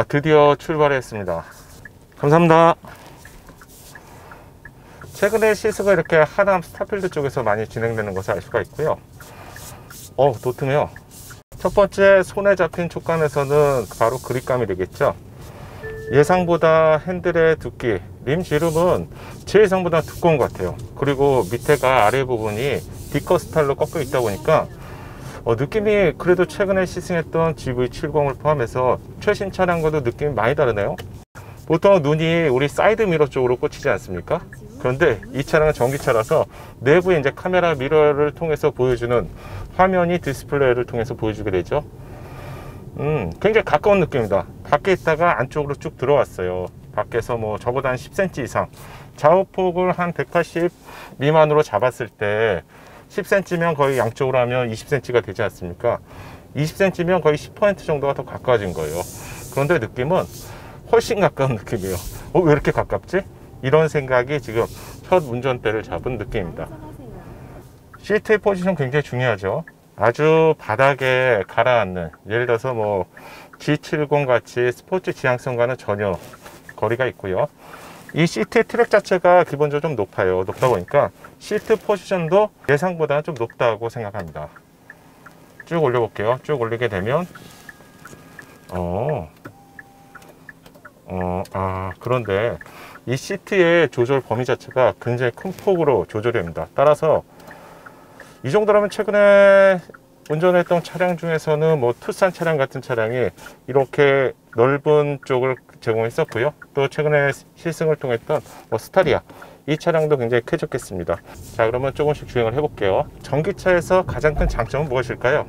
드디어 출발했습니다. 감사합니다. 최근에 시스가 이렇게 하남 스타필드 쪽에서 많이 진행되는 것을 알 수가 있고요. 도트네요. 첫 번째 손에 잡힌 촉감에서는 바로 그립감이 되겠죠. 예상보다 핸들의 두께, 림 지름은 제 예상보다 두꺼운 것 같아요. 그리고 밑에가 아래 부분이 D컷 스타일로 꺾여 있다 보니까 느낌이 그래도 최근에 시승했던 GV70을 포함해서 최신 차량과도 느낌이 많이 다르네요. 보통 눈이 우리 사이드 미러 쪽으로 꽂히지 않습니까? 그런데 이 차량은 전기차라서 내부에 이제 카메라 미러를 통해서 보여주는 화면이 디스플레이를 통해서 보여주게 되죠. 굉장히 가까운 느낌입니다. 밖에 있다가 안쪽으로 쭉 들어왔어요. 밖에서 뭐 저보다 한 10cm 이상, 좌우폭을 한 180 미만으로 잡았을 때 10cm면 거의 양쪽으로 하면 20cm가 되지 않습니까? 20cm면 거의 10% 정도가 더 가까워진 거예요. 그런데 느낌은 훨씬 가까운 느낌이에요. 왜 이렇게 가깝지? 이런 생각이 지금 첫 운전대를 잡은 느낌입니다. 시트의 포지션 굉장히 중요하죠. 아주 바닥에 가라앉는, 예를 들어서 뭐 G70 같이 스포츠 지향성과는 전혀 거리가 있고요. 이 시트의 트랙 자체가 기본적으로 좀 높아요. 높다 보니까 시트 포지션도 예상보다는 좀 높다고 생각합니다. 쭉 올려볼게요. 쭉 올리게 되면 그런데 이 시트의 조절 범위 자체가 굉장히 큰 폭으로 조절이 됩니다. 따라서 이 정도라면 최근에 운전했던 차량 중에서는 뭐 투싼 차량 같은 차량이 이렇게 넓은 쪽을 제공했었고요. 또 최근에 시승을 통했던 스타리아, 이 차량도 굉장히 쾌적했습니다. 자, 그러면 조금씩 주행을 해볼게요. 전기차에서 가장 큰 장점은 무엇일까요?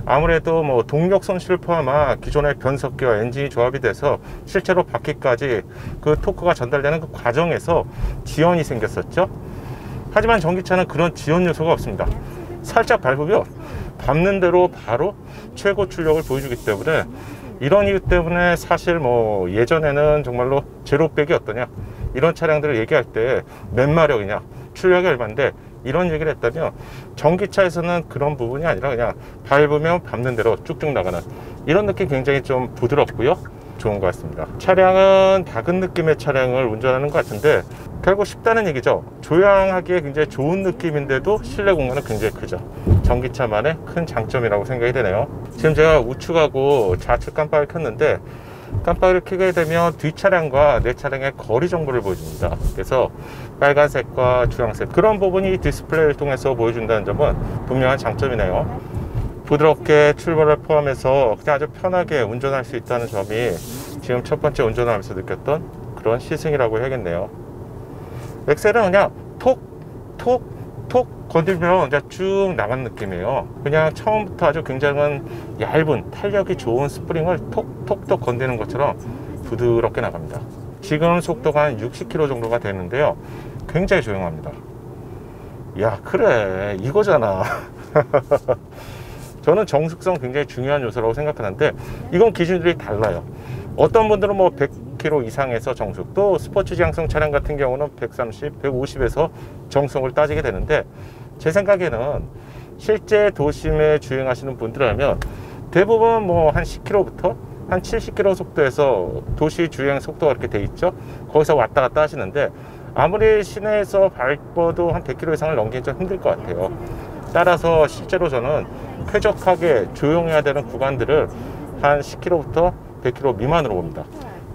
아무래도 뭐 동력 손실을 포함한 기존의 변속기와 엔진이 조합이 돼서 실제로 바퀴까지 그 토크가 전달되는 그 과정에서 지연이 생겼었죠. 하지만 전기차는 그런 지연 요소가 없습니다. 살짝 밟으면 밟는 대로 바로 최고 출력을 보여주기 때문에, 이런 이유 때문에 사실 뭐 예전에는 정말로 제로백이 어떠냐, 이런 차량들을 얘기할 때 몇 마력이냐, 출력이 얼마인데, 이런 얘기를 했다면 전기차에서는 그런 부분이 아니라 그냥 밟으면 밟는 대로 쭉쭉 나가는 이런 느낌, 굉장히 좀 부드럽고요, 좋은 것 같습니다. 차량은 작은 느낌의 차량을 운전하는 것 같은데 결국 쉽다는 얘기죠. 조향하기에 굉장히 좋은 느낌인데도 실내 공간은 굉장히 크죠. 전기차만의 큰 장점이라고 생각이 되네요. 지금 제가 우측하고 좌측 깜빡이를 켰는데, 깜빡이를 켜게 되면 뒷차량과 내 차량의 거리 정보를 보여줍니다. 그래서 빨간색과 주황색, 그런 부분이 디스플레이를 통해서 보여준다는 점은 분명한 장점이네요. 부드럽게 출발을 포함해서 그냥 아주 편하게 운전할 수 있다는 점이 지금 첫 번째 운전을 하면서 느꼈던 그런 시승이라고 해야겠네요. 엑셀은 그냥 톡 건들면 이제 쭉 나간 느낌이에요. 그냥 처음부터 아주 굉장한 얇은 탄력이 좋은 스프링을 톡톡톡 건드는 것처럼 부드럽게 나갑니다. 지금 속도가 한 60km 정도가 되는데요, 굉장히 조용합니다. 야, 그래, 이거잖아. 저는 정숙성 굉장히 중요한 요소라고 생각하는데, 이건 기준들이 달라요. 어떤 분들은 뭐 100km 이상에서 정숙, 또 스포츠 지향성 차량 같은 경우는 130, 150에서 정숙을 따지게 되는데, 제 생각에는 실제 도심에 주행하시는 분들이라면 대부분 뭐 한 10km부터 한 70km 속도에서 도시 주행 속도가 이렇게 돼 있죠. 거기서 왔다 갔다 하시는데, 아무리 시내에서 밟아도 한 100km 이상을 넘기기 좀 힘들 것 같아요. 따라서 실제로 저는 쾌적하게 조용해야 되는 구간들을 한 10km부터 100km 미만으로 봅니다.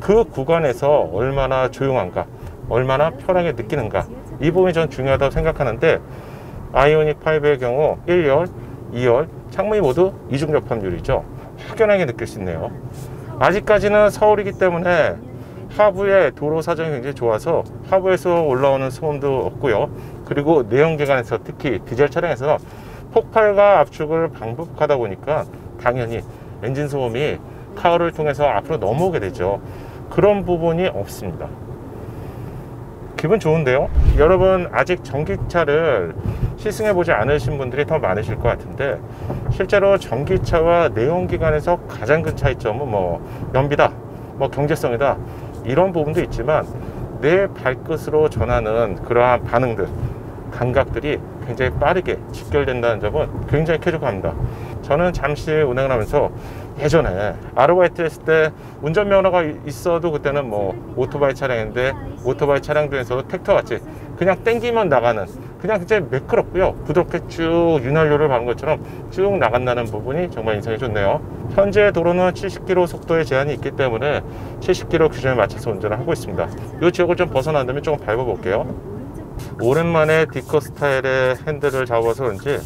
그 구간에서 얼마나 조용한가, 얼마나 편하게 느끼는가, 이 부분이 전 중요하다고 생각하는데, 아이오닉 5의 경우 1열, 2열, 창문이 모두 이중 접합률이죠. 확연하게 느낄 수 있네요. 아직까지는 서울이기 때문에 하부의 도로 사정이 굉장히 좋아서 하부에서 올라오는 소음도 없고요. 그리고 내연기관에서, 특히 디젤 차량에서 폭발과 압축을 반복하다 보니까 당연히 엔진 소음이 타워를 통해서 앞으로 넘어오게 되죠. 그런 부분이 없습니다. 기분 좋은데요? 여러분 아직 전기차를 시승해보지 않으신 분들이 더 많으실 것 같은데, 실제로 전기차와 내연기관에서 가장 큰 차이점은 뭐 연비다, 뭐 경제성이다, 이런 부분도 있지만 내 발끝으로 전하는 그러한 반응들, 감각들이 굉장히 빠르게 직결된다는 점은 굉장히 쾌적합니다. 저는 잠시 운행을 하면서 예전에 아르바이트 했을 때 운전면허가 있어도 그때는 뭐 오토바이 차량인데 오토바이 차량 중에서도 텍터 같이 그냥 땡기면 나가는, 그냥 이제 매끄럽고요, 부드럽게 쭉 윤활유를 바른 것처럼 쭉 나간다는 부분이 정말 인상이 좋네요. 현재 도로는 70km 속도의 제한이 있기 때문에 70km 규정에 맞춰서 운전을 하고 있습니다. 이 지역을 좀 벗어난다면 조금 밟아 볼게요. 오랜만에 디커 스타일의 핸들을 잡아서 그런지,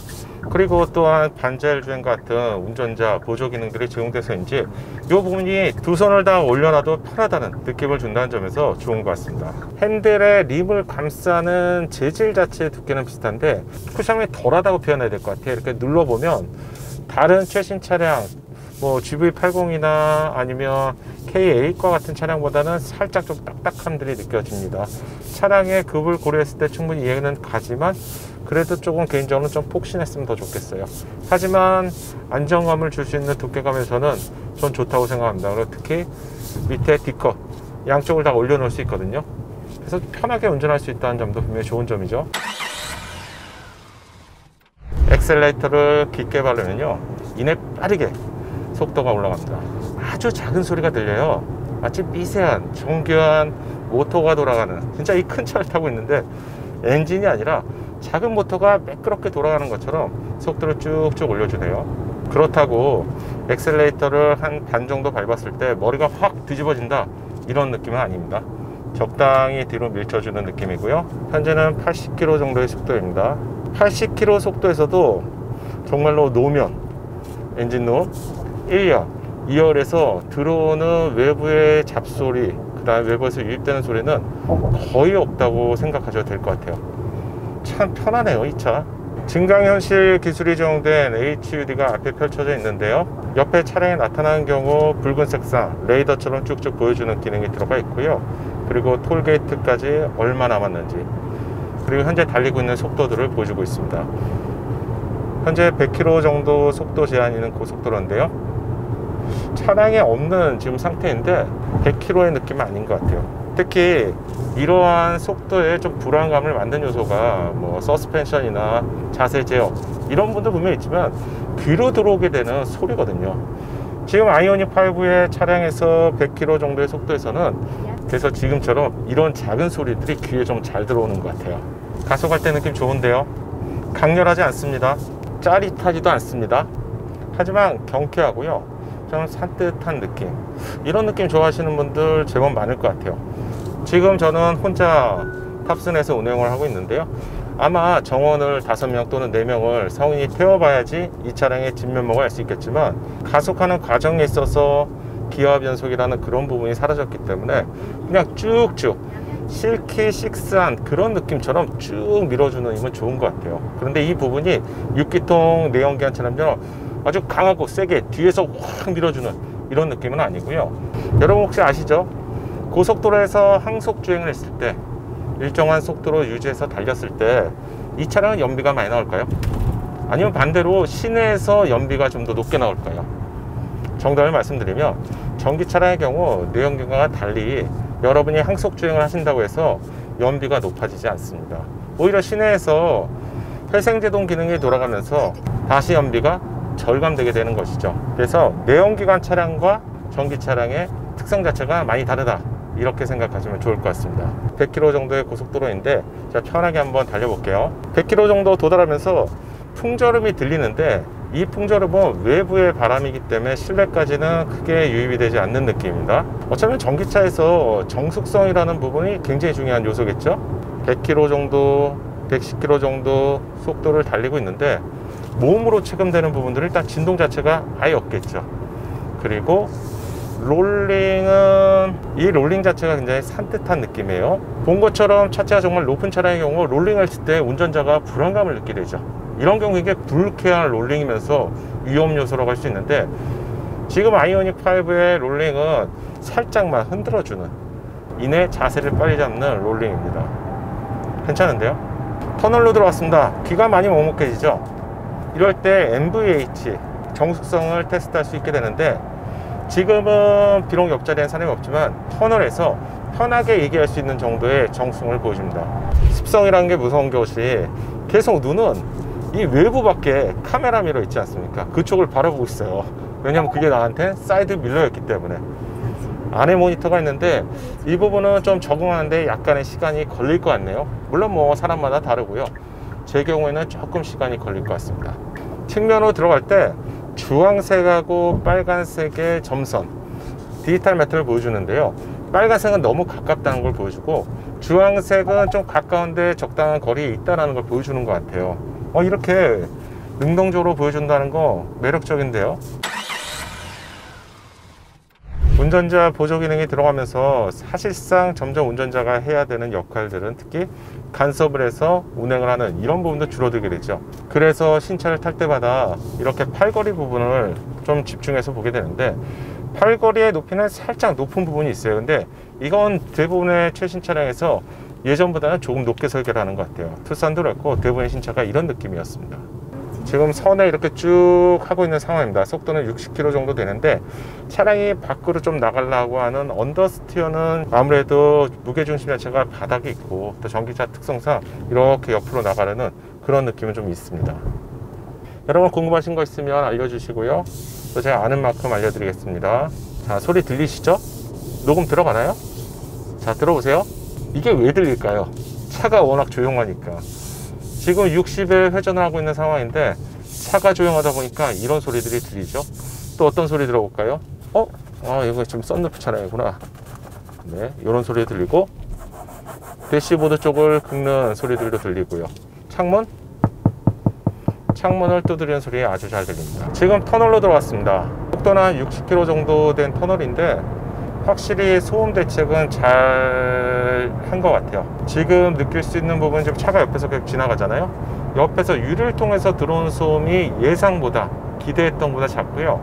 그리고 또한 반자율 주행 같은 운전자 보조 기능들이 적용돼서인지 이 부분이 두 손을 다 올려놔도 편하다는 느낌을 준다는 점에서 좋은 것 같습니다. 핸들의 림을 감싸는 재질 자체의 두께는 비슷한데 쿠션이 덜하다고 표현해야 될 것 같아요. 이렇게 눌러보면 다른 최신 차량 뭐 GV80이나 아니면 K8과 같은 차량보다는 살짝 좀 딱딱함들이 느껴집니다. 차량의 급을 고려했을 때 충분히 이해는 가지만 그래도 조금 개인적으로는 좀 폭신했으면 더 좋겠어요. 하지만 안정감을 줄 수 있는 두께감에서는 전 좋다고 생각합니다. 그리고 특히 밑에 디커 양쪽을 다 올려놓을 수 있거든요. 그래서 편하게 운전할 수 있다는 점도 분명히 좋은 점이죠. 엑셀레이터를 깊게 밟으면요, 이내 빠르게 속도가 올라갑니다. 아주 작은 소리가 들려요. 마치 미세한 정교한 모터가 돌아가는, 진짜 이 큰 차를 타고 있는데 엔진이 아니라 작은 모터가 매끄럽게 돌아가는 것처럼 속도를 쭉쭉 올려주네요. 그렇다고 엑셀레이터를 한 반 정도 밟았을 때 머리가 확 뒤집어진다, 이런 느낌은 아닙니다. 적당히 뒤로 밀쳐주는 느낌이고요. 현재는 80km 정도의 속도입니다. 80km 속도에서도 정말로 노면, 엔진룸 1열, 2열에서 들어오는 외부의 잡소리, 그 다음에 외부에서 유입되는 소리는 거의 없다고 생각하셔도 될 것 같아요. 참 편하네요, 이 차. 증강현실 기술이 적용된 HUD가 앞에 펼쳐져 있는데요, 옆에 차량이 나타나는 경우 붉은색상 레이더처럼 쭉쭉 보여주는 기능이 들어가 있고요. 그리고 톨게이트까지 얼마 남았는지, 그리고 현재 달리고 있는 속도들을 보여주고 있습니다. 현재 100km 정도 속도 제한이 있는 고속도로인데요, 차량이 없는 지금 상태인데 100km의 느낌은 아닌 것 같아요. 특히 이러한 속도에 좀 불안감을 만든 요소가 뭐 서스펜션이나 자세 제어 이런 분도 분명히 있지만 귀로 들어오게 되는 소리거든요. 지금 아이오닉 5의 차량에서 100km 정도의 속도에서는 그래서 지금처럼 이런 작은 소리들이 귀에 좀 잘 들어오는 것 같아요. 가속할 때 느낌 좋은데요, 강렬하지 않습니다. 짜릿하지도 않습니다. 하지만 경쾌하고요, 좀 산뜻한 느낌, 이런 느낌 좋아하시는 분들 제법 많을 것 같아요. 지금 저는 혼자 탑승해서 운행을 하고 있는데요, 아마 정원을 5명 또는 4명을 성인이 태워봐야지 이 차량의 진면목을 알 수 있겠지만 가속하는 과정에 있어서 기아 변속이라는 그런 부분이 사라졌기 때문에 그냥 쭉쭉 실키식스한 그런 느낌처럼 쭉 밀어주는 힘은 좋은 것 같아요. 그런데 이 부분이 6기통 내연기관 차량처럼 아주 강하고 세게 뒤에서 확 밀어주는 이런 느낌은 아니고요. 여러분 혹시 아시죠? 고속도로에서 항속 주행을 했을 때 일정한 속도로 유지해서 달렸을 때 이 차량은 연비가 많이 나올까요? 아니면 반대로 시내에서 연비가 좀 더 높게 나올까요? 정답을 말씀드리면 전기 차량의 경우 내연기관과 달리 여러분이 항속 주행을 하신다고 해서 연비가 높아지지 않습니다. 오히려 시내에서 회생제동 기능이 돌아가면서 다시 연비가 절감되게 되는 것이죠. 그래서 내연기관 차량과 전기 차량의 특성 자체가 많이 다르다, 이렇게 생각하시면 좋을 것 같습니다. 100km 정도의 고속도로인데 자, 편하게 한번 달려볼게요. 100km 정도 도달하면서 풍절음이 들리는데 이 풍절음은 외부의 바람이기 때문에 실내까지는 크게 유입이 되지 않는 느낌입니다. 어쩌면 전기차에서 정숙성이라는 부분이 굉장히 중요한 요소겠죠. 100km 정도, 110km 정도 속도를 달리고 있는데 몸으로 체감되는 부분들은 일단 진동 자체가 아예 없겠죠. 그리고 롤링은, 이 롤링 자체가 굉장히 산뜻한 느낌이에요. 본 것처럼 차체가 정말 높은 차량의 경우 롤링을 했을 때 운전자가 불안감을 느끼게 되죠. 이런 경우 이게 불쾌한 롤링이면서 위험 요소라고 할 수 있는데 지금 아이오닉 5의 롤링은 살짝만 흔들어주는, 이내 자세를 빨리 잡는 롤링입니다. 괜찮은데요? 터널로 들어왔습니다. 귀가 많이 먹먹해지죠. 이럴 때 MVH 정숙성을 테스트할 수 있게 되는데 지금은 비록 옆자리엔 사람이 없지만 터널에서 편하게 얘기할 수 있는 정도의 정숙을 보여줍니다. 습성이라는 게 무서운 것이 계속 눈은 이 외부밖에 카메라 미러 있지 않습니까? 그쪽을 바라보고 있어요. 왜냐면 그게 나한테 사이드 밀러였기 때문에. 안에 모니터가 있는데 이 부분은 좀 적응하는데 약간의 시간이 걸릴 것 같네요. 물론 뭐 사람마다 다르고요. 제 경우에는 조금 시간이 걸릴 것 같습니다. 측면으로 들어갈 때 주황색하고 빨간색의 점선, 디지털 매트를 보여주는데요. 빨간색은 너무 가깝다는 걸 보여주고 주황색은 좀 가까운데 적당한 거리에 있다는 걸 보여주는 것 같아요. 이렇게 능동적으로 보여준다는 거 매력적인데요. 운전자 보조 기능이 들어가면서 사실상 점점 운전자가 해야 되는 역할들은 특히 간섭을 해서 운행을 하는 이런 부분도 줄어들게 되죠. 그래서 신차를 탈 때마다 이렇게 팔걸이 부분을 좀 집중해서 보게 되는데, 팔걸이의 높이는 살짝 높은 부분이 있어요. 근데 이건 대부분의 최신 차량에서 예전보다는 조금 높게 설계를 하는 것 같아요. 투싼도 그렇고 대부분의 신차가 이런 느낌이었습니다. 지금 선에 이렇게 쭉 하고 있는 상황입니다. 속도는 60km 정도 되는데 차량이 밖으로 좀 나가려고 하는 언더스티어는 아무래도 무게중심 자체가 바닥이 있고 또 전기차 특성상 이렇게 옆으로 나가려는 그런 느낌은 좀 있습니다. 여러분 궁금하신 거 있으면 알려주시고요. 또 제가 아는 만큼 알려드리겠습니다. 자, 소리 들리시죠? 녹음 들어가나요? 자, 들어보세요. 이게 왜 들릴까요? 차가 워낙 조용하니까. 지금 60에 회전을 하고 있는 상황인데 차가 조용하다 보니까 이런 소리들이 들리죠. 또 어떤 소리 들어볼까요? 이거 지금 썬루프 차량이구나. 네, 이런 소리 들리고 대시보드 쪽을 긁는 소리들도 들리고요. 창문을 두드리는 소리 아주 잘 들립니다. 지금 터널로 들어왔습니다. 속도는 한 60km 정도 된 터널인데 확실히 소음 대책은 잘 한 것 같아요. 지금 느낄 수 있는 부분은 지금 차가 옆에서 계속 지나가잖아요. 옆에서 유리를 통해서 들어오는 소음이 예상보다 기대했던 것보다 작고요.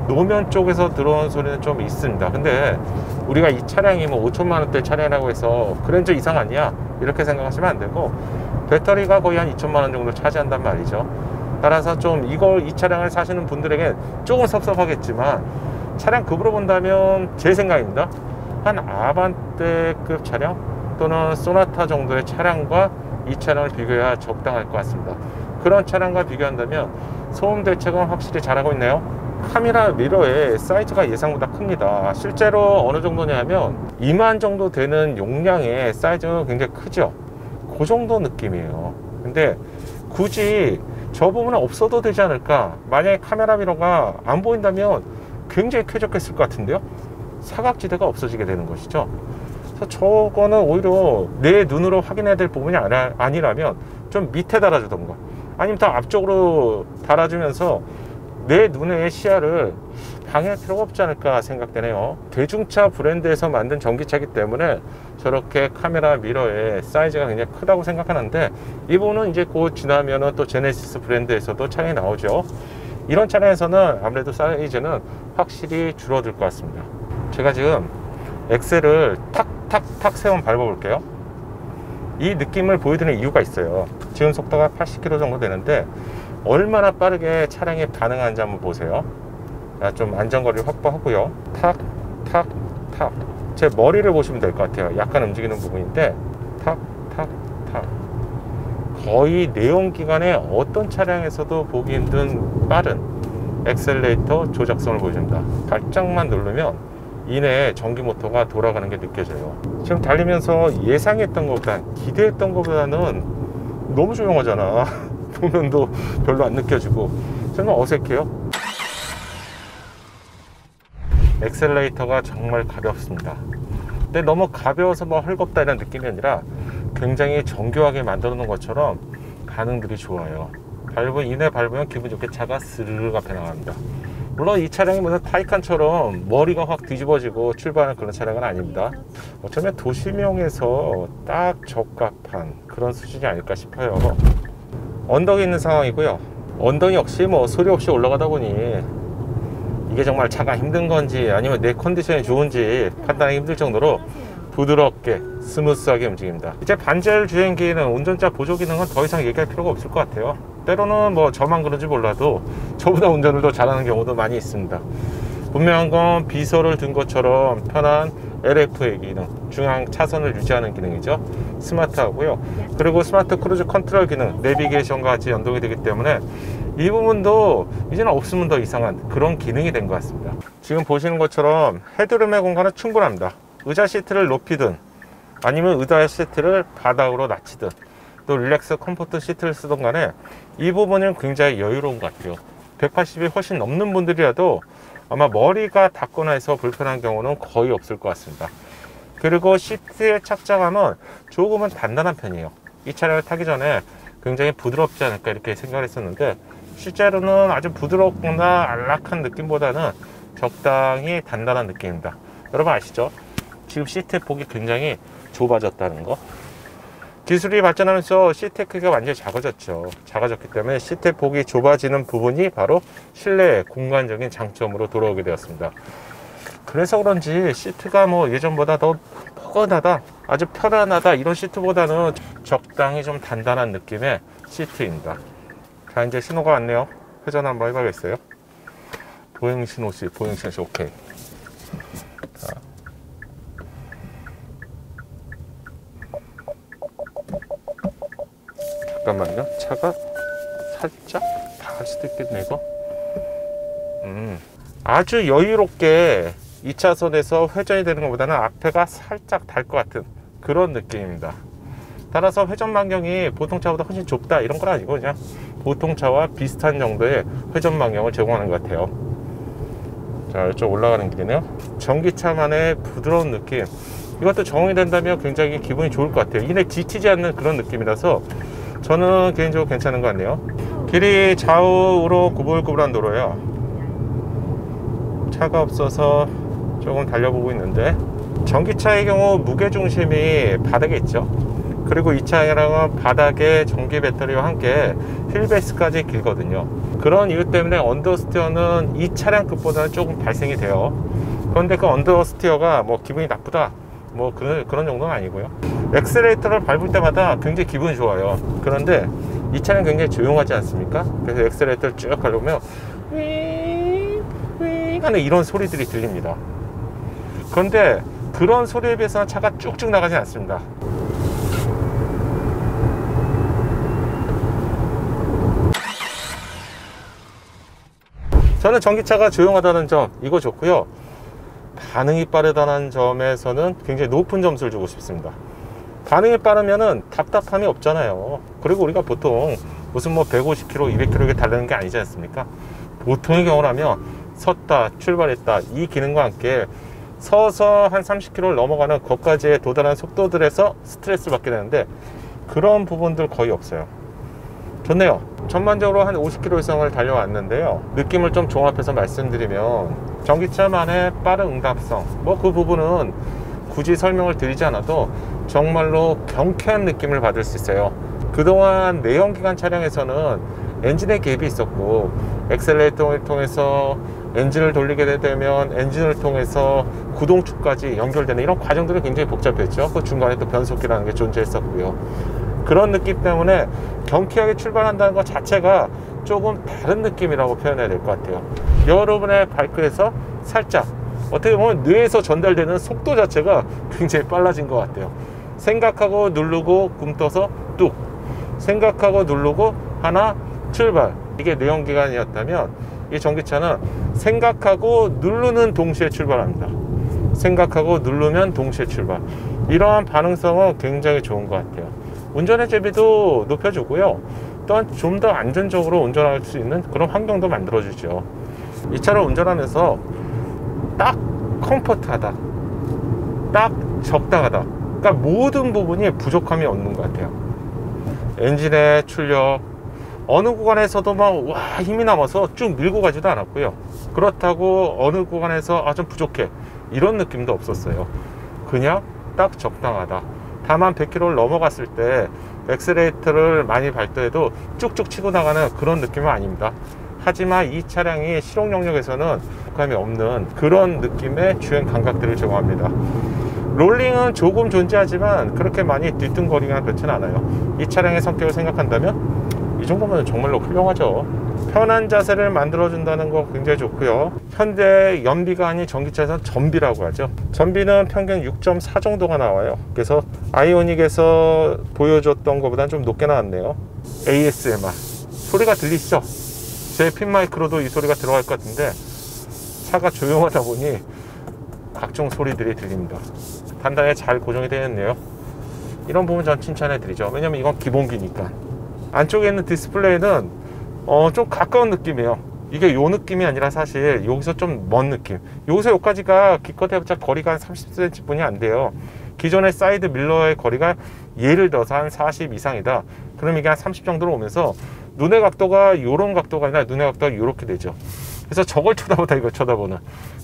노면 쪽에서 들어오는 소리는 좀 있습니다. 근데 우리가 이 차량이 뭐 5천만 원대 차량이라고 해서 그랜저 이상 아니야 이렇게 생각하시면 안 되고, 배터리가 거의 한 2천만 원 정도 차지한단 말이죠. 따라서 좀 이 차량을 사시는 분들에게 조금 섭섭하겠지만 차량 급으로 본다면 제 생각입니다. 한 아반떼급 차량 또는 소나타 정도의 차량과 이 차량을 비교해야 적당할 것 같습니다. 그런 차량과 비교한다면 소음 대책은 확실히 잘하고 있네요. 카메라 미러의 사이즈가 예상보다 큽니다. 실제로 어느 정도냐면 2만 정도 되는 용량의 사이즈가 굉장히 크죠. 그 정도 느낌이에요. 근데 굳이 저 부분은 없어도 되지 않을까. 만약에 카메라 미러가 안 보인다면 굉장히 쾌적했을 것 같은데요. 사각지대가 없어지게 되는 것이죠. 그래서 저거는 오히려 내 눈으로 확인해야 될 부분이 아니라면 좀 밑에 달아주던가 아니면 더 앞쪽으로 달아주면서 내 눈의 시야를 방해할 필요가 없지 않을까 생각되네요. 대중차 브랜드에서 만든 전기차이기 때문에 저렇게 카메라 미러의 사이즈가 굉장히 크다고 생각하는데, 이 부분은 이제 곧 지나면은 또 제네시스 브랜드에서도 차량이 나오죠. 이런 차량에서는 아무래도 사이즈는 확실히 줄어들 것 같습니다. 제가 지금 엑셀을 탁탁탁 세 번 밟아 볼게요. 이 느낌을 보여드리는 이유가 있어요. 지금 속도가 80km 정도 되는데 얼마나 빠르게 차량이 반응하는지 한번 보세요. 자, 좀 안전거리를 확보하고요. 탁탁탁 제 머리를 보시면 될 것 같아요. 약간 움직이는 부분인데 탁탁탁 거의 내연기관의 어떤 차량에서도 보기 힘든 빠른 엑셀레이터 조작성을 보여줍니다. 발짝만 누르면 이내에 전기 모터가 돌아가는 게 느껴져요. 지금 달리면서 예상했던 것보다 기대했던 것보다는 너무 조용하잖아. 보면도 별로 안 느껴지고 정말 어색해요. 엑셀레이터가 정말 가볍습니다. 근데 너무 가벼워서 뭐 헐겁다 이런 느낌이 아니라 굉장히 정교하게 만들어 놓은 것처럼 반응들이 좋아요. 이내 밟으면 기분 좋게 차가 스르륵 앞에 나갑니다. 물론 이 차량이 무슨 타이칸처럼 머리가 확 뒤집어지고 출발하는 그런 차량은 아닙니다. 어쩌면 도심용에서 딱 적합한 그런 수준이 아닐까 싶어요. 언덕이 있는 상황이고요. 언덕 역시 뭐 소리 없이 올라가다 보니 이게 정말 차가 힘든 건지 아니면 내 컨디션이 좋은지 판단하기 힘들 정도로 부드럽게 스무스하게 움직입니다. 이제 반절 주행기는 운전자 보조 기능은 더 이상 얘기할 필요가 없을 것 같아요. 때로는 뭐 저만 그런지 몰라도 저보다 운전을 더 잘하는 경우도 많이 있습니다. 분명한 건 비서를 둔 것처럼 편한 LF의 기능, 중앙 차선을 유지하는 기능이죠. 스마트하고요. 그리고 스마트 크루즈 컨트롤 기능, 내비게이션과 같이 연동이 되기 때문에 이 부분도 이제는 없으면 더 이상한 그런 기능이 된 것 같습니다. 지금 보시는 것처럼 헤드룸의 공간은 충분합니다. 의자 시트를 높이든 아니면 의자 시트를 바닥으로 낮추든 또 릴렉스 컴포트 시트를 쓰던 간에 이 부분은 굉장히 여유로운 것 같아요. 180이 훨씬 넘는 분들이라도 아마 머리가 닿거나 해서 불편한 경우는 거의 없을 것 같습니다. 그리고 시트의 착장감은 조금은 단단한 편이에요. 이 차량을 타기 전에 굉장히 부드럽지 않을까 이렇게 생각을 했었는데 실제로는 아주 부드럽거나 안락한 느낌보다는 적당히 단단한 느낌입니다. 여러분 아시죠? 지금 시트의 폭이 굉장히 좁아졌다는 거. 기술이 발전하면서 시트의 크기가 완전히 작아졌죠. 작아졌기 때문에 시트의 폭이 좁아지는 부분이 바로 실내의 공간적인 장점으로 돌아오게 되었습니다. 그래서 그런지 시트가 뭐 예전보다 더 포근하다, 아주 편안하다 이런 시트보다는 적당히 좀 단단한 느낌의 시트입니다. 자, 이제 신호가 왔네요. 회전 한번 해봐야겠어요. 보행 신호시, 보행 신호시 오케이. 자. 잠깐만요. 차가 살짝 닿을 수도 있겠네 이거. 아주 여유롭게 2차선에서 회전이 되는 것보다는 앞에가 살짝 달 것 같은 그런 느낌입니다. 따라서 회전 반경이 보통 차보다 훨씬 좁다 이런 건 아니고 그냥 보통 차와 비슷한 정도의 회전 반경을 제공하는 것 같아요. 자, 이쪽 올라가는 길이네요. 전기차만의 부드러운 느낌, 이것도 적응이 된다면 굉장히 기분이 좋을 것 같아요. 이내 지치지 않는 그런 느낌이라서 저는 개인적으로 괜찮은 것 같네요. 길이 좌우로 구불구불한 도로예요. 차가 없어서 조금 달려보고 있는데 전기차의 경우 무게중심이 바닥에 있죠. 그리고 이 차량은 바닥에 전기 배터리와 함께 휠베이스까지 길거든요. 그런 이유 때문에 언더스티어는 이 차량급보다는 조금 발생이 돼요. 그런데 그 언더스티어가 뭐 기분이 나쁘다 뭐 그런 정도는 아니고요. 엑셀레이터를 밟을 때마다 굉장히 기분이 좋아요. 그런데 이 차량 굉장히 조용하지 않습니까? 그래서 엑셀레이터를 쭉 밟으면 윙윙 하는 이런 소리들이 들립니다. 그런데 그런 소리에 비해서는 차가 쭉쭉 나가지 않습니다. 저는 전기차가 조용하다는 점 이거 좋고요. 반응이 빠르다는 점에서는 굉장히 높은 점수를 주고 싶습니다. 반응이 빠르면은 답답함이 없잖아요. 그리고 우리가 보통 무슨 뭐 150km, 200km 달리는 게 아니지 않습니까? 보통의 경우라면 섰다, 출발했다 이 기능과 함께 서서 한 30km를 넘어가는 것까지의 도달한 속도들에서 스트레스를 받게 되는데 그런 부분들 거의 없어요. 좋네요. 전반적으로 한 50km 이상을 달려왔는데요. 느낌을 좀 종합해서 말씀드리면 전기차만의 빠른 응답성 뭐 그 부분은 굳이 설명을 드리지 않아도 정말로 경쾌한 느낌을 받을 수 있어요. 그동안 내연기관 차량에서는 엔진의 갭이 있었고 엑셀레이터를 통해서 엔진을 돌리게 되면 엔진을 통해서 구동축까지 연결되는 이런 과정들이 굉장히 복잡했죠. 그 중간에 또 변속기라는 게 존재했었고요. 그런 느낌 때문에 경쾌하게 출발한다는 것 자체가 조금 다른 느낌이라고 표현해야 될 것 같아요. 여러분의 발끝에서 살짝 어떻게 보면 뇌에서 전달되는 속도 자체가 굉장히 빨라진 것 같아요. 생각하고 누르고 굼떠서 뚝, 생각하고 누르고 하나 출발. 이게 내연기관이었다면 이 전기차는 생각하고 누르는 동시에 출발합니다. 생각하고 누르면 동시에 출발. 이러한 반응성은 굉장히 좋은 것 같아요. 운전의 재미도 높여주고요. 또한 좀 더 안전적으로 운전할 수 있는 그런 환경도 만들어주죠. 이 차를 운전하면서 딱 컴포트하다, 딱 적당하다, 그러니까 모든 부분이 부족함이 없는 것 같아요. 엔진의 출력 어느 구간에서도 막 와 힘이 남아서 쭉 밀고 가지도 않았고요. 그렇다고 어느 구간에서 좀 부족해 이런 느낌도 없었어요. 그냥 딱 적당하다. 다만 100km를 넘어갔을 때 엑셀레이터를 많이 밟더라도 쭉쭉 치고 나가는 그런 느낌은 아닙니다. 하지만 이 차량이 실용 영역에서는 부족함이 없는 그런 느낌의 주행 감각들을 제공합니다. 롤링은 조금 존재하지만 그렇게 많이 뒤뚱거리거나 그렇지는 않아요. 이 차량의 성격을 생각한다면 이 정도면 정말로 훌륭하죠. 편한 자세를 만들어 준다는 거 굉장히 좋고요. 현대 연비가 아닌 전기차에서는 전비라고 하죠. 전비는 평균 6.4 정도가 나와요. 그래서 아이오닉에서 보여줬던 것보다 좀 높게 나왔네요. ASMR 소리가 들리시죠? 제 핀 마이크로도 이 소리가 들어갈 것 같은데 차가 조용하다 보니 각종 소리들이 들립니다. 단단하게 잘 고정이 되어 있네요. 이런 부분 전 칭찬해 드리죠. 왜냐면 이건 기본기니까. 안쪽에 있는 디스플레이는 좀 가까운 느낌이에요. 이게 요 느낌이 아니라 사실 여기서 좀 먼 느낌. 여기서 여기까지가 기껏 해봤자 거리가 한 30cm 뿐이 안 돼요. 기존의 사이드 밀러의 거리가 예를 들어서 한 40 이상이다. 그럼 이게 한 30 정도로 오면서 눈의 각도가 요런 각도가 아니라 눈의 각도가 이렇게 되죠. 그래서 저걸 쳐다보다 이걸 쳐다보는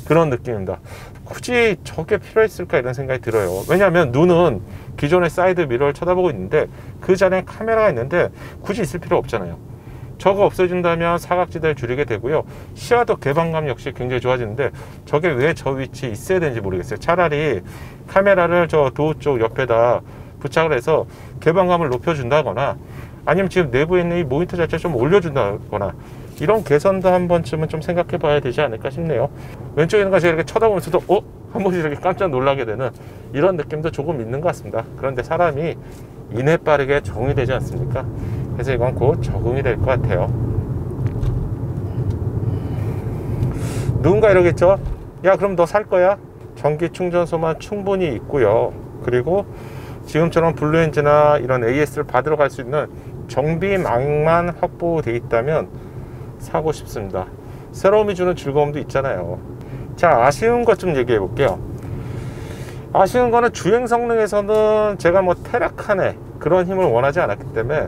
그런 느낌입니다. 굳이 저게 필요했을까 이런 생각이 들어요. 왜냐하면 눈은 기존의 사이드 미러를 쳐다보고 있는데 그 자리에 카메라가 있는데 굳이 있을 필요 없잖아요. 저거 없어진다면 사각지대를 줄이게 되고요. 시야도 개방감 역시 굉장히 좋아지는데 저게 왜 저 위치에 있어야 되는지 모르겠어요. 차라리 카메라를 저 도어 쪽 옆에다 부착을 해서 개방감을 높여준다거나 아니면 지금 내부에 있는 이 모니터 자체를 좀 올려준다거나 이런 개선도 한 번쯤은 좀 생각해 봐야 되지 않을까 싶네요. 왼쪽에 있는 것이 이렇게 쳐다보면서도 한 번씩 이렇게 깜짝 놀라게 되는 이런 느낌도 조금 있는 것 같습니다. 그런데 사람이 이내 빠르게 적응이 되지 않습니까? 그래서 이건 곧 적응이 될 것 같아요. 누군가 이러겠죠? 야, 그럼 너 살 거야? 전기 충전소만 충분히 있고요. 그리고 지금처럼 블루엔즈나 이런 AS를 받으러 갈 수 있는 정비망만 확보되어 있다면 사고 싶습니다. 새로움이 주는 즐거움도 있잖아요. 자, 아쉬운 것 좀 얘기해 볼게요. 아쉬운 거는 주행 성능에서는 제가 뭐 테라칸의 그런 힘을 원하지 않았기 때문에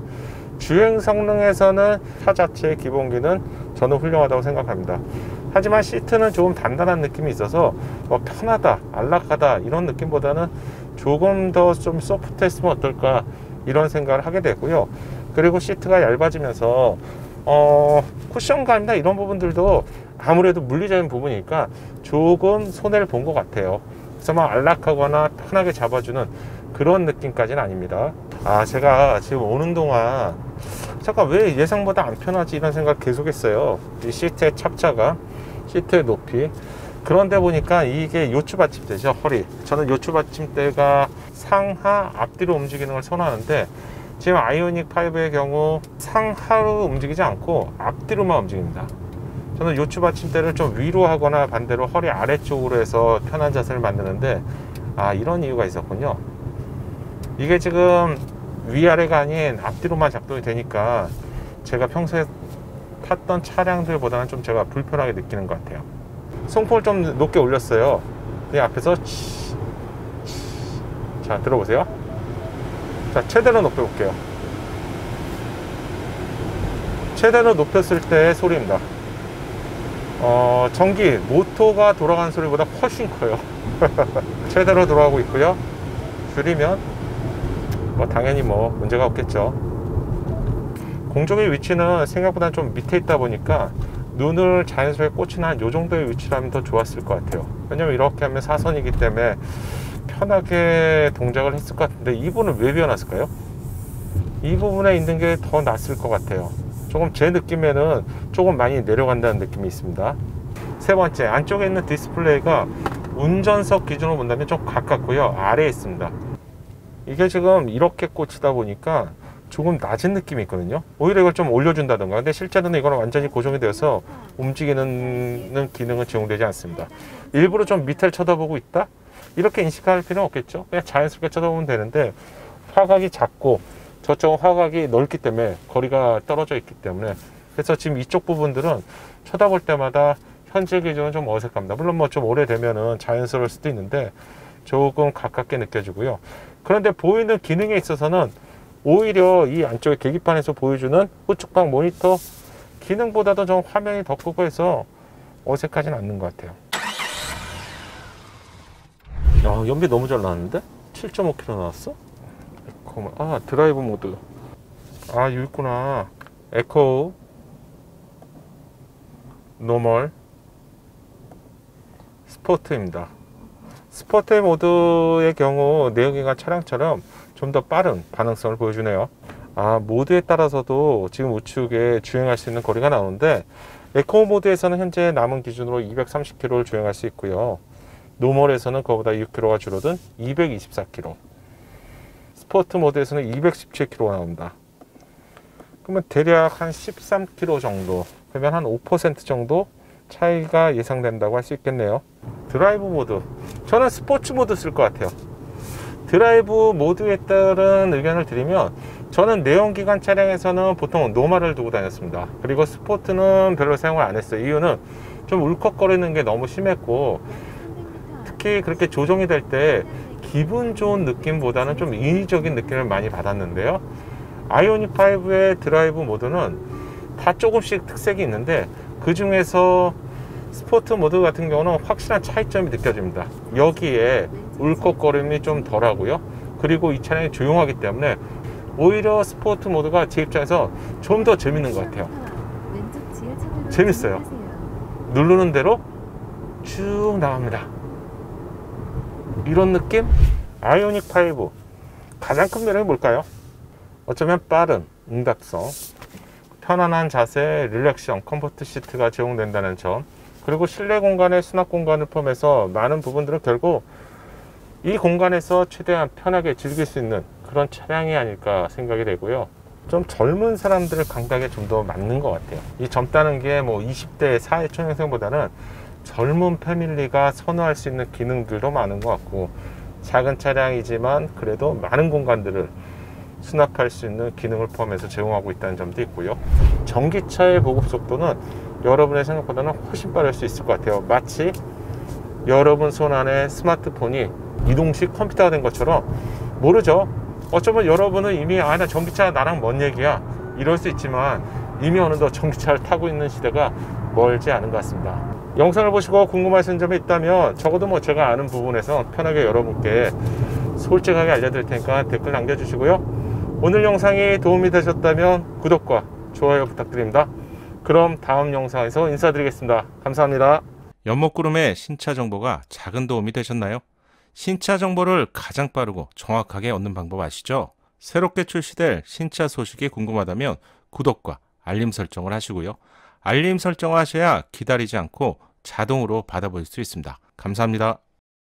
주행 성능에서는 차 자체의 기본기는 저는 훌륭하다고 생각합니다. 하지만 시트는 조금 단단한 느낌이 있어서 편하다, 안락하다 이런 느낌보다는 조금 더 좀 소프트했으면 어떨까 이런 생각을 하게 되고요. 그리고 시트가 얇아지면서 쿠션감이나 이런 부분들도 아무래도 물리적인 부분이니까 조금 손해를 본 것 같아요. 그래서 막 안락하거나 편하게 잡아주는 그런 느낌까지는 아닙니다. 제가 지금 오는 동안 잠깐 왜 예상보다 안 편하지 이런 생각을 계속 했어요. 이 시트의 착자가, 시트의 높이. 그런데 보니까 이게 요추 받침대죠, 허리. 저는 요추 받침대가 상하 앞뒤로 움직이는 걸 선호하는데 지금 아이오닉 5의 경우 상하로 움직이지 않고 앞뒤로만 움직입니다. 저는 요추 받침대를 좀 위로 하거나 반대로 허리 아래쪽으로 해서 편한 자세를 만드는데 이런 이유가 있었군요. 이게 지금 위아래가 아닌 앞뒤로만 작동이 되니까 제가 평소에 탔던 차량들보다는 좀 제가 불편하게 느끼는 것 같아요. 송풍을 좀 높게 올렸어요. 그냥 앞에서 자, 들어보세요. 자, 최대로 높여볼게요. 최대로 높였을 때의 소리입니다. 전기 모터가 돌아가는 소리보다 훨씬 커요. 최대로 돌아가고 있고요. 줄이면 당연히 문제가 없겠죠. 공조기 위치는 생각보다 좀 밑에 있다 보니까 눈을 자연스럽게 꽂히는 한 요 정도의 위치라면 더 좋았을 것 같아요. 왜냐면 이렇게 하면 사선이기 때문에 편하게 동작을 했을 것 같은데 이 부분은 왜 비워놨을까요? 이 부분에 있는 게 더 낫을 것 같아요. 조금 제 느낌에는 조금 많이 내려간다는 느낌이 있습니다. 세 번째, 안쪽에 있는 디스플레이가 운전석 기준으로 본다면 좀 가깝고요. 아래에 있습니다. 이게 지금 이렇게 꽂히다 보니까 조금 낮은 느낌이 있거든요. 오히려 이걸 좀 올려준다던가. 근데 실제로는 이거는 완전히 고정이 되어서 움직이는 기능은 제공되지 않습니다. 일부러 좀 밑을 쳐다보고 있다? 이렇게 인식할 필요는 없겠죠. 그냥 자연스럽게 쳐다보면 되는데 화각이 작고 저쪽은 화각이 넓기 때문에 거리가 떨어져 있기 때문에 그래서 지금 이쪽 부분들은 쳐다볼 때마다 현재 기준은 좀 어색합니다. 물론 좀 오래되면은 자연스러울 수도 있는데 조금 가깝게 느껴지고요. 그런데 보이는 기능에 있어서는 오히려 이 안쪽에 계기판에서 보여주는 우측방 모니터 기능보다도 좀 화면이 더 크고 해서 어색하진 않는 것 같아요. 연비 너무 잘 나왔는데? 7.5km 나왔어? 드라이브 모드. 여기 있구나. 에코, 노멀, 스포트입니다. 스포트 모드의 경우 내연기관 차량처럼 좀 더 빠른 반응성을 보여주네요. 모드에 따라서도 지금 우측에 주행할 수 있는 거리가 나오는데, 에코 모드에서는 현재 남은 기준으로 230km를 주행할 수 있고요. 노멀에서는 그거보다 6km가 줄어든 224km. 스포트 모드에서는 217km가 나옵니다. 그러면 대략 한 13km 정도, 그러면 한 5% 정도 차이가 예상된다고 할 수 있겠네요. 드라이브 모드, 저는 스포츠 모드 쓸 것 같아요. 드라이브 모드에 따른 의견을 드리면, 저는 내연기관 차량에서는 보통 노멀을 두고 다녔습니다. 그리고 스포츠는 별로 사용을 안 했어요. 이유는 좀 울컥거리는 게 너무 심했고, 특히 그렇게 조정이 될 때 기분 좋은 느낌보다는 좀 인위적인 느낌을 많이 받았는데요. 아이오닉 5의 드라이브 모드는 다 조금씩 특색이 있는데, 그 중에서 스포츠 모드 같은 경우는 확실한 차이점이 느껴집니다. 여기에 울컥거림이 좀 덜하고요. 그리고 이 차량이 조용하기 때문에 오히려 스포츠 모드가 제 입장에서 좀 더 재밌는 것 같아요. 재밌어요. 누르는 대로 쭉 나갑니다. 이런 느낌? 아이오닉 5 가장 큰 매력이 뭘까요? 어쩌면 빠른 응답성, 편안한 자세, 릴렉션, 컴포트 시트가 제공된다는 점, 그리고 실내 공간에 수납 공간을 포함해서 많은 부분들은 결국 이 공간에서 최대한 편하게 즐길 수 있는 그런 차량이 아닐까 생각이 되고요. 좀 젊은 사람들의 감각에 좀 더 맞는 것 같아요. 이 젊다는 게 뭐 20대 사회초년생보다는 젊은 패밀리가 선호할 수 있는 기능들도 많은 것 같고, 작은 차량이지만 그래도 많은 공간들을 수납할 수 있는 기능을 포함해서 제공하고 있다는 점도 있고요. 전기차의 보급 속도는 여러분의 생각보다는 훨씬 빠를 수 있을 것 같아요. 마치 여러분 손 안에 스마트폰이 이동식 컴퓨터가 된 것처럼, 모르죠. 어쩌면 여러분은 이미 나 전기차 나랑 뭔 얘기야 이럴 수 있지만, 이미 어느덧 전기차를 타고 있는 시대가 멀지 않은 것 같습니다. 영상을 보시고 궁금하신 점이 있다면 적어도 뭐 제가 아는 부분에서 편하게 여러분께 솔직하게 알려드릴 테니까 댓글 남겨주시고요. 오늘 영상이 도움이 되셨다면 구독과 좋아요 부탁드립니다. 그럼 다음 영상에서 인사드리겠습니다. 감사합니다. 연목구름의 신차 정보가 작은 도움이 되셨나요? 신차 정보를 가장 빠르고 정확하게 얻는 방법 아시죠? 새롭게 출시될 신차 소식이 궁금하다면 구독과 알림 설정을 하시고요. 알림 설정을 하셔야 기다리지 않고 자동으로 받아볼 수 있습니다. 감사합니다.